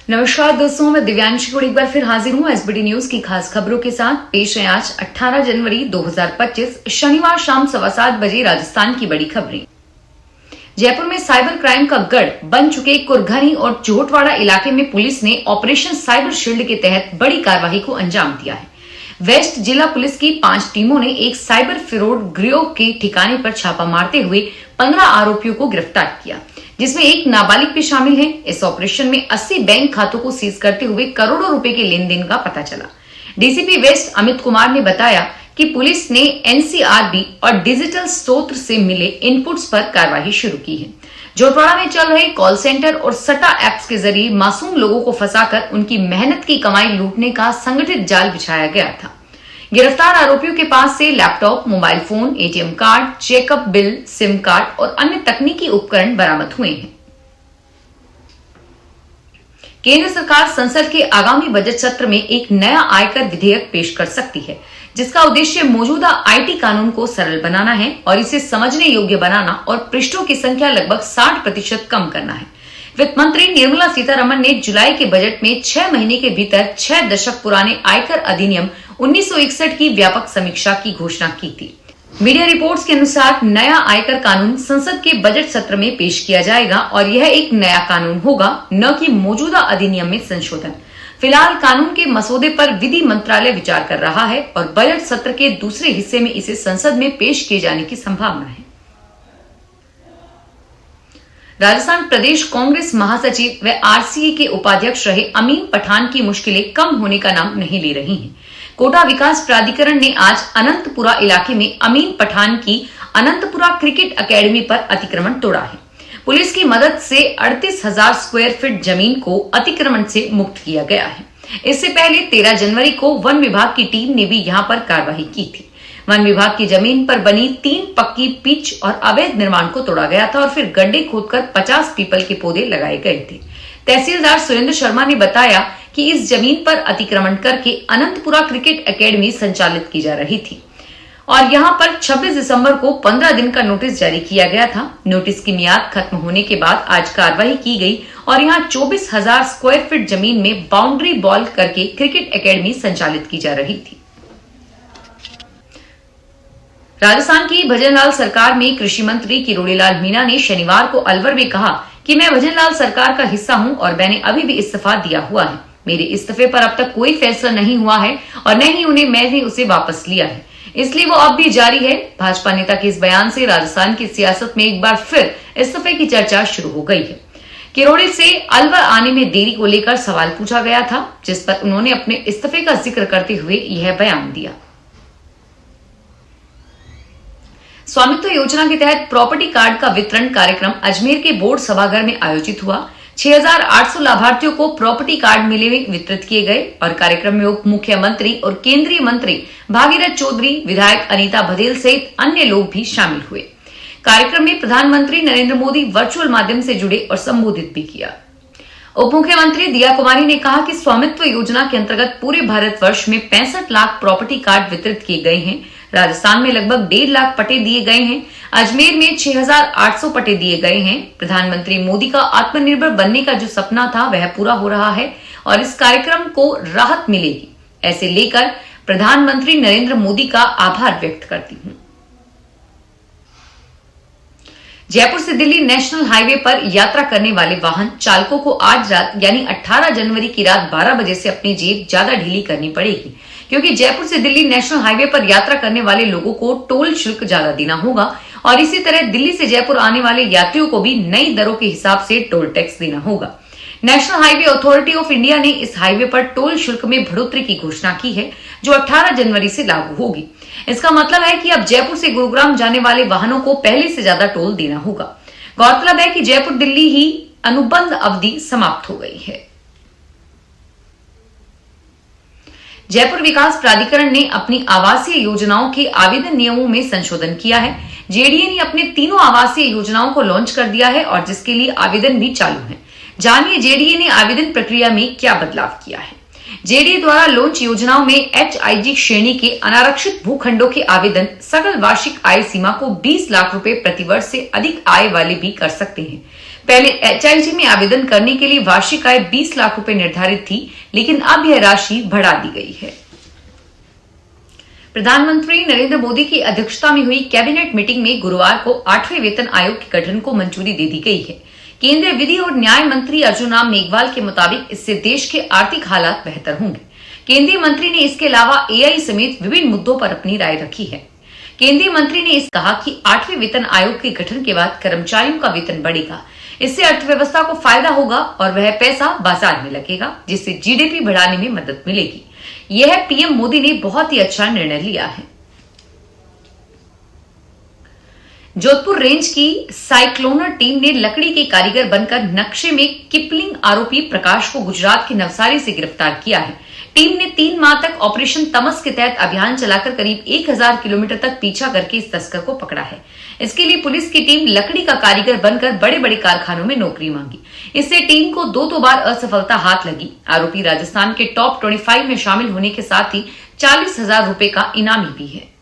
नमस्कार दोस्तों, मैं दिव्यांशी को एक बार फिर हाजिर हूँ एसबीटी न्यूज की खास खबरों के साथ। पेश है आज 18 जनवरी 2025 शनिवार शाम 7:15 बजे राजस्थान की बड़ी खबरें। जयपुर में साइबर क्राइम का गढ़ बन चुके कुरघनी और जोटवाड़ा इलाके में पुलिस ने ऑपरेशन साइबर शील्ड के तहत बड़ी कार्रवाई को अंजाम दिया है। वेस्ट जिला पुलिस की 5 टीमों ने एक साइबर फ्रॉड गिरोह के ठिकाने पर छापा मारते हुए 15 आरोपियों को गिरफ्तार किया, जिसमें एक नाबालिग भी शामिल है। इस ऑपरेशन में 80 बैंक खातों को सीज करते हुए करोड़ों रुपए के लेन देन का पता चला। डीसीपी वेस्ट अमित कुमार ने बताया कि पुलिस ने एनसीआरबी और डिजिटल स्रोत से मिले इनपुट्स पर कार्रवाई शुरू की है। जोटवाड़ा में चल रहे कॉल सेंटर और सट्टा एप्स के जरिए मासूम लोगों को फंसाकर उनकी मेहनत की कमाई लूटने का संगठित जाल बिछाया गया था। गिरफ्तार आरोपियों के पास से laptop, mobile phone, ATM card, checkup bill, SIM card और अन्य तकनीकी उपकरण बरामद हुए हैं। केंद्र सरकार संसद के आगामी बजट सत्र में एक नया आयकर विधेयक पेश कर सकती है, जिसका उद्देश्य मौजूदा आईटी कानून को सरल बनाना है और इसे समझने योग्य बनाना और पृष्ठों की संख्या लगभग 60% कम करना है। वित्त मंत्री निर्मला सीतारमण ने जुलाई के बजट में 6 महीने के भीतर 6 दशक पुराने आयकर अधिनियम 1961 की व्यापक समीक्षा की घोषणा की थी। मीडिया रिपोर्ट्स के अनुसार नया आयकर कानून संसद के बजट सत्र में पेश किया जाएगा और यह एक नया कानून होगा, न कि मौजूदा अधिनियम में संशोधन। फिलहाल कानून के मसौदे पर विधि मंत्रालय विचार कर रहा है और बजट सत्र के दूसरे हिस्से में इसे संसद में पेश किए जाने की संभावना है। राजस्थान प्रदेश कांग्रेस महासचिव व आरसीए के उपाध्यक्ष रहे अमीन पठान की मुश्किलें कम होने का नाम नहीं ले रही हैं। कोटा विकास प्राधिकरण ने आज अनंतपुरा इलाके में अमीन पठान की अनंतपुरा क्रिकेट अकेडमी पर अतिक्रमण तोड़ा है। पुलिस की मदद से 38,000 स्क्वायर फीट जमीन को अतिक्रमण से मुक्त किया गया है। इससे पहले 13 जनवरी को वन विभाग की टीम ने भी यहां पर कार्रवाई की थी। वन विभाग की जमीन पर बनी 3 पक्की पिच और अवैध निर्माण को तोड़ा गया था और फिर गड्ढे खोदकर 50 पीपल के पौधे लगाए गए थे। तहसीलदार सुरेंद्र शर्मा ने बताया कि इस जमीन पर अतिक्रमण करके अनंतपुरा क्रिकेट एकेडमी संचालित की जा रही थी और यहां पर 26 दिसंबर को 15 दिन का नोटिस जारी किया गया था। नोटिस की मियाद खत्म होने के बाद आज कार्रवाई की गई और यहां 24,000 स्क्वायर फीट जमीन में बाउंड्री बॉल करके क्रिकेट एकेडमी संचालित की जा रही थी। राजस्थान की भजनलाल सरकार में कृषि मंत्री किरोड़ीलाल मीणा ने शनिवार को अलवर में कहा कि मैं भजनलाल सरकार का हिस्सा हूं और मैंने अभी भी इस्तीफा दिया हुआ है। मेरे इस्तीफे पर अब तक कोई फैसला नहीं हुआ है और न ही मैंने उसे वापस लिया है, इसलिए वो अब भी जारी है। भाजपा नेता के इस बयान से राजस्थान की सियासत में एक बार फिर इस्तीफे की चर्चा शुरू हो गई है। किरोड़ी से अलवर आने में देरी को लेकर सवाल पूछा गया था, जिस पर उन्होंने अपने इस्तीफे का जिक्र करते हुए यह बयान दिया। स्वामित्व योजना के तहत प्रॉपर्टी कार्ड का वितरण कार्यक्रम अजमेर के बोर्ड सभागार में आयोजित हुआ। 6,800 लाभार्थियों को प्रॉपर्टी कार्ड मिले वितरित किए गए और कार्यक्रम में उप मुख्यमंत्री और केंद्रीय मंत्री भागीरथ चौधरी, विधायक अनीता बघेल सहित अन्य लोग भी शामिल हुए। कार्यक्रम में प्रधानमंत्री नरेंद्र मोदी वर्चुअल माध्यम से जुड़े और संबोधित भी किया। उप मुख्यमंत्री दिया कुमारी ने कहा कि स्वामित्व योजना के अंतर्गत पूरे भारतवर्ष में 65 लाख प्रॉपर्टी कार्ड वितरित किए गए हैं। राजस्थान में लगभग 1.5 लाख पट्टे दिए गए हैं। अजमेर में 6,800 पट्टे दिए गए हैं। प्रधानमंत्री मोदी का आत्मनिर्भर बनने का जो सपना था वह पूरा हो रहा है और इस कार्यक्रम को राहत मिलेगी, ऐसे लेकर प्रधानमंत्री नरेंद्र मोदी का आभार व्यक्त करती हूं। जयपुर से दिल्ली नेशनल हाईवे पर यात्रा करने वाले वाहन चालकों को आज रात यानी 18 जनवरी की रात 12 बजे से अपनी जेब ज्यादा ढीली करनी पड़ेगी, क्योंकि जयपुर से दिल्ली नेशनल हाईवे पर यात्रा करने वाले लोगों को टोल शुल्क ज्यादा देना होगा और इसी तरह दिल्ली से जयपुर आने वाले यात्रियों को भी नई दरों के हिसाब से टोल टैक्स देना होगा। National highway authority of India ने इस हाईवे पर टोल शुल्क में बढ़ोतरी की घोषणा की है, जो 18 जनवरी से लागू होगी। इसका मतलब है कि अब जयपुर से गुरुग्राम जाने वाले वाहनों को पहले से ज्यादा टोल देना होगा। गौरतलब है कि जयपुर दिल्ली ही अनुबंध अवधि समाप्त हो गई है। जयपुर विकास प्राधिकरण ने अपनी आवासीय योजनाओं के आवेदन नियमों में संशोधन किया है। जेडीए ने अपने 3 आवासीय योजनाओं को लॉन्च कर दिया है और जिसके लिए आवेदन भी चालू है। जानिए जेडीए ने आवेदन प्रक्रिया में क्या बदलाव किया है। जेडीए द्वारा लॉन्च योजनाओं में एचआईजी श्रेणी के अनारक्षित भूखंडों के आवेदन सकल वार्षिक आय सीमा को 20 लाख रुपए प्रतिवर्ष से अधिक आय वाले भी कर सकते हैं। पहले HIG में आवेदन करने के लिए वार्षिक आय 20 लाख रुपए निर्धारित थी, लेकिन अब यह राशि बढ़ा दी गई है। प्रधानमंत्री नरेंद्र मोदी की अध्यक्षता में हुई कैबिनेट मीटिंग में गुरुवार को 8वें वेतन आयोग के गठन को मंजूरी दे दी गई है। केंद्रीय विधि और न्याय मंत्री अर्जुन राम मेघवाल के मुताबिक इससे देश के आर्थिक हालात बेहतर होंगे। केंद्रीय मंत्री ने इसके अलावा AI समेत विभिन्न मुद्दों पर अपनी राय रखी है। केंद्रीय मंत्री ने कहा कि 8वें वेतन आयोग के गठन के बाद कर्मचारियों का वेतन बढ़ेगा। इससे अर्थव्यवस्था को फायदा होगा और वह पैसा बाजार में लगेगा, जिससे GDP बढ़ाने में मदद मिलेगी। यह PM मोदी ने बहुत ही अच्छा निर्णय लिया है। जोधपुर रेंज की साइक्लोनर टीम ने लकड़ी के कारीगर बनकर नक्शे में किपलिंग आरोपी प्रकाश को गुजरात के नवसारी से गिरफ्तार किया है। टीम ने 3 माह तक ऑपरेशन तमस के तहत अभियान चलाकर करीब 1000 किलोमीटर तक पीछा करके इस तस्कर को पकड़ा है। इसके लिए पुलिस की टीम लकड़ी का कारीगर बनकर बड़े बड़े कारखानों में नौकरी मांगी। इससे टीम को 2 बार असफलता हाथ लगी। आरोपी राजस्थान के टॉप 25 में शामिल होने के साथ ही 40,000 रुपए का इनामी भी है।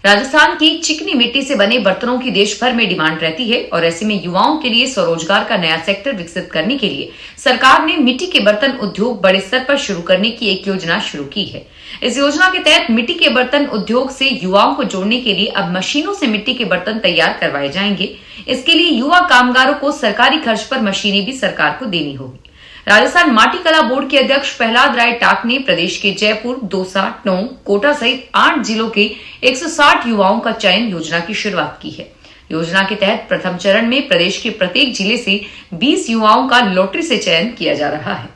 राजस्थान की चिकनी मिट्टी से बने बर्तनों की देश भर में डिमांड रहती है और ऐसे में युवाओं के लिए स्वरोजगार का नया सेक्टर विकसित करने के लिए सरकार ने मिट्टी के बर्तन उद्योग बड़े स्तर पर शुरू करने की एक योजना शुरू की है। इस योजना के तहत मिट्टी के बर्तन उद्योग से युवाओं को जोड़ने के लिए अब मशीनों से मिट्टी के बर्तन तैयार करवाए जाएंगे। इसके लिए युवा कामगारों को सरकारी खर्च पर मशीनें भी सरकार को देनी होगी। राजस्थान माटी कला बोर्ड के अध्यक्ष प्रहलाद राय टाक ने प्रदेश के जयपुर, दौसा, टोंक, कोटा सहित 8 जिलों के 160 युवाओं का चयन योजना की शुरुआत की है। योजना के तहत प्रथम चरण में प्रदेश के प्रत्येक जिले से 20 युवाओं का लॉटरी से चयन किया जा रहा है।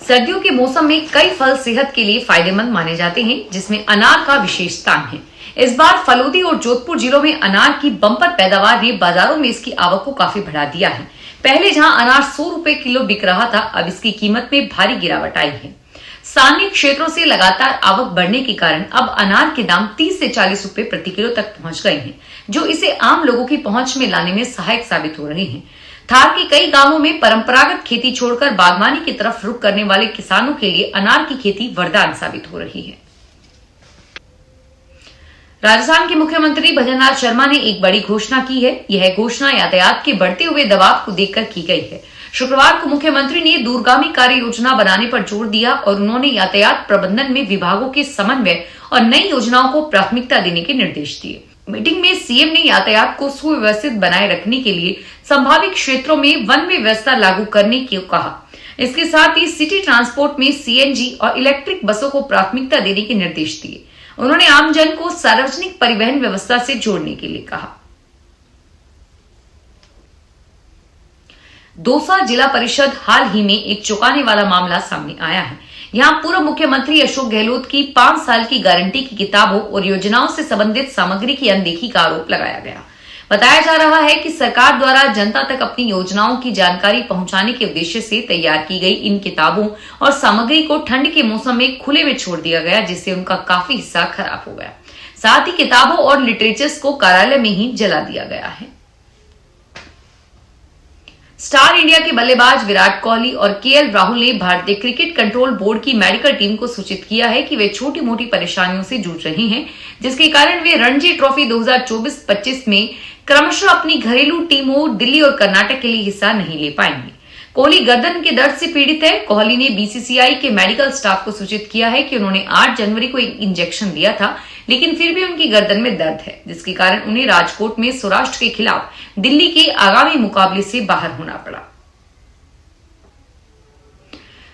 सर्दियों के मौसम में कई फल सेहत के लिए फायदेमंद माने जाते हैं, जिसमें अनार का विशेष स्थान है। इस बार फलोदी और जोधपुर जिलों में अनार की बम्पर पैदावार ने बाजारों में इसकी आवक को काफी बढ़ा दिया है। पहले जहां अनार 100 रुपए किलो बिक रहा था, अब इसकी कीमत में भारी गिरावट आई है। स्थानीय क्षेत्रों से लगातार आवक बढ़ने के कारण अब अनार के दाम 30 से 40 रुपए प्रति किलो तक पहुंच गए हैं, जो इसे आम लोगों की पहुंच में लाने में सहायक साबित हो रहे हैं। थार के कई गांवों में परंपरागत खेती छोड़कर बागवानी की तरफ रुख करने वाले किसानों के लिए अनार की खेती वरदान साबित हो रही है। राजस्थान के मुख्यमंत्री भजनलाल शर्मा ने एक बड़ी घोषणा की है। यह घोषणा यातायात के बढ़ते हुए दबाव को देखकर की गई है। शुक्रवार को मुख्यमंत्री ने दूरगामी कार्य योजना बनाने पर जोर दिया और उन्होंने यातायात प्रबंधन में विभागों के समन्वय और नई योजनाओं को प्राथमिकता देने के निर्देश दिए। मीटिंग में सीएम ने यातायात को सुव्यवस्थित बनाए रखने के लिए संभावित क्षेत्रों में वन वे व्यवस्था लागू करने को कहा। इसके साथ ही सिटी ट्रांसपोर्ट में CNG और इलेक्ट्रिक बसों को प्राथमिकता देने के निर्देश दिए। उन्होंने आमजन को सार्वजनिक परिवहन व्यवस्था से जोड़ने के लिए कहा। दौसा जिला परिषद हाल ही में एक चौंकाने वाला मामला सामने आया है। यहां पूर्व मुख्यमंत्री अशोक गहलोत की 5 साल की गारंटी की किताबों और योजनाओं से संबंधित सामग्री की अनदेखी का आरोप लगाया गया। बताया जा रहा है कि सरकार द्वारा जनता तक अपनी योजनाओं की जानकारी पहुंचाने के उद्देश्य से तैयार की गई इन किताबों और सामग्री को ठंड के मौसम में खुले में छोड़ दिया गया, जिससे उनका काफी हिस्सा खराब हो गया। साथ ही किताबों और लिटरेचर्स को कार्यालय में ही जला दिया गया है। स्टार इंडिया के बल्लेबाज विराट कोहली और KL राहुल ने भारतीय क्रिकेट कंट्रोल बोर्ड की मेडिकल टीम को सूचित किया है कि वे छोटी मोटी परेशानियों से जूझ रहे हैं, जिसके कारण वे रणजी ट्रॉफी 2024-25 में क्रमशः अपनी घरेलू टीमों दिल्ली और कर्नाटक के लिए हिस्सा नहीं ले पाएंगे। कोहली गर्दन के दर्द से पीड़ित है। कोहली ने BCCI के मेडिकल स्टाफ को सूचित किया है कि उन्होंने 8 जनवरी को एक इंजेक्शन दिया था, लेकिन फिर भी उनकी गर्दन में दर्द है, जिसके कारण उन्हें राजकोट में सौराष्ट्र के खिलाफ दिल्ली के आगामी मुकाबले से बाहर होना पड़ा।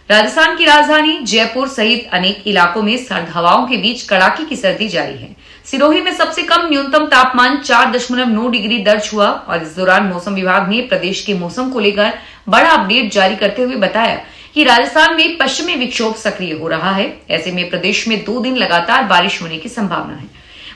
राजस्थान की राजधानी जयपुर सहित अनेक इलाकों में सर्द हवाओं के बीच कड़ाके की सर्दी जारी है। सिरोही में सबसे कम न्यूनतम तापमान 4.9 डिग्री दर्ज हुआ और इस दौरान मौसम विभाग ने प्रदेश के मौसम को लेकर बड़ा अपडेट जारी करते हुए बताया कि राजस्थान में पश्चिमी विक्षोभ सक्रिय हो रहा है। ऐसे में प्रदेश में 2 दिन लगातार बारिश होने की संभावना है।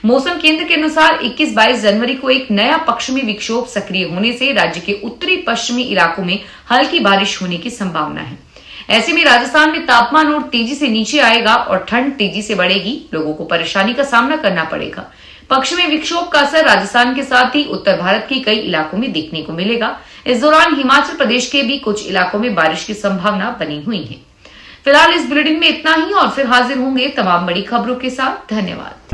मौसम केंद्र के अनुसार 21-22 जनवरी को एक नया पश्चिमी विक्षोभ सक्रिय होने से राज्य के उत्तरी पश्चिमी इलाकों में हल्की बारिश होने की संभावना है। ऐसे में राजस्थान में तापमान और तेजी से नीचे आएगा और ठंड तेजी से बढ़ेगी। लोगों को परेशानी का सामना करना पड़ेगा। पश्चिमी विक्षोभ का असर राजस्थान के साथ ही उत्तर भारत के कई इलाकों में देखने को मिलेगा। इस दौरान हिमाचल प्रदेश के भी कुछ इलाकों में बारिश की संभावना बनी हुई है। फिलहाल इस बुलेटिन में इतना ही और फिर हाजिर होंगे तमाम बड़ी खबरों के साथ। धन्यवाद।